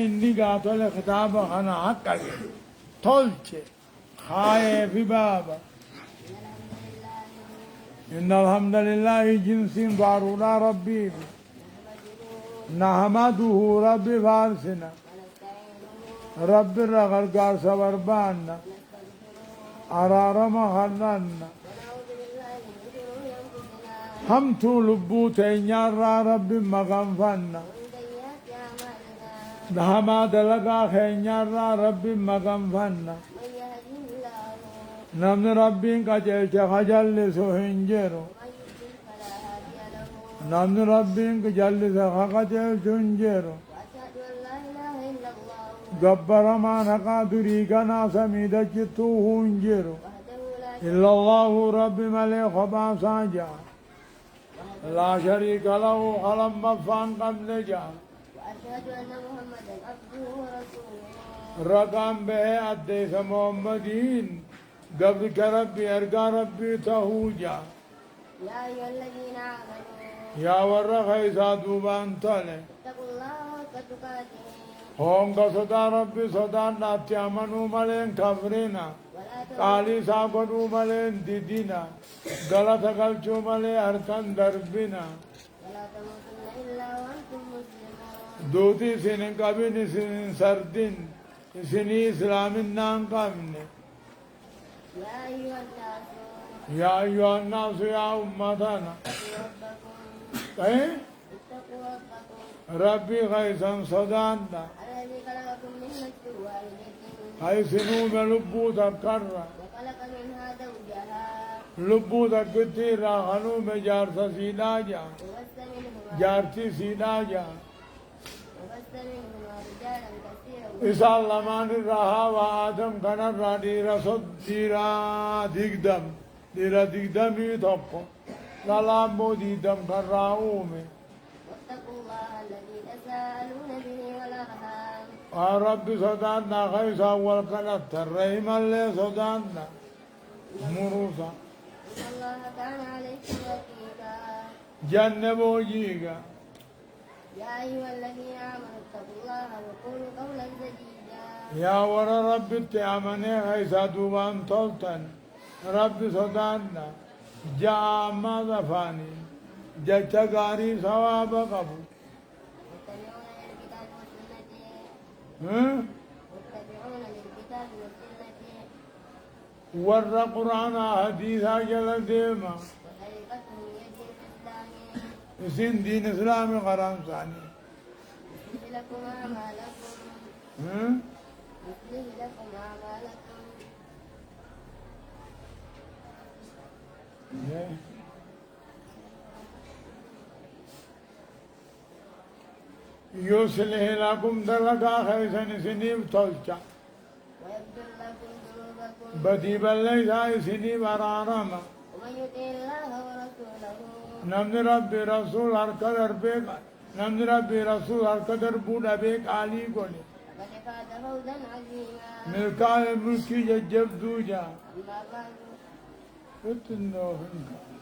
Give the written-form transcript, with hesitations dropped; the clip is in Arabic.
إني قاتل خطابك أنا حقك طلت خايف بابا إن الحمد لله جنس ضرورة ربي نحمده ربي فارسنا ربي الرغرقار سبربانا أرارما خلنا همتو لبوت إنيارا ربي مغنفنا نحما دلقا خينيارا ربي مغنفنا نمن ربي قجلت خجل سوهنجرو نمن ربي قجل خجل سوهنجرو قبر ما نقادري كنا سميد جتوه انجرو إلا الله رب ملك باساجا لا شريك له خلم مفان قبل جاء وأشهد أن محمدا عبده ورسوله رقم به أديس محمدين قبل ربي أرقى ربي تهوجا يا أيها الذين آمنوا يا ورخي سادوبان تله اتقوا الله حق تقاته هونغ صدا ربي صدا ناتي أمنوا ملين كفرنا قالي ساقدوا ملين ديدنا غلط قلچو ملين أركان دربنا ولا تموتن إلا وأنتم مسلمون دوتي سنين قبل سنين سردين سنين إسلام نام قبل يا أيها الناس يا أيها الناس يا أمتنا اتقوا ربكم إيه؟ اتقوا ربكم ربي غيثا صدانا الذي خلقكم من نفس واحدة هاي سنوم لبو تكرر وخلق منها زوجها لبو تكتير خنوم جارت سيداجا وبث منهما جارتي سيداجا رجالا كثيرا إسا اللمان الرها وآدم كان الرادير صد ديرا ديقدم ديرا ديقدمي تبقى للامو ديدم كراؤومي واتقوا الله الذي تساءلون به والأرحام ربي صدانا خيسا والقنات الرحيم اللي صدانا مروسا إن الله كان عليكم رقيبا جنبو جيغا يا أيها الذين آمنوا اتقوا الله وقولوا قولا سديدا يا ورا ربي تعمني خيسا دوبان طلتن ربي صدانا جاء ما ذفاني جتا غاري ثواب قبو متبعون للكتاب والسنة ور قرآن حديثا جل ديما وطريقتهم هي الدين الإسلامي اسم دين اسلامي قرآن ثاني يصلح لكم أعمالكم يصلح لكم أعمالكم يصلح لكم دلقا خيسن سنيب تلچا ويغفر لكم ذنوبكم بدي بلّي سنيب أرارما ومن يطع الله ورسوله نمن ربي رسول هر قدر بيك نمن ربي رسول هر قدر بودا بيك آلي قولي فقد فاز فوزا عظيما ملكا ملكي ججب دوجا أما بعد اتنو هنكا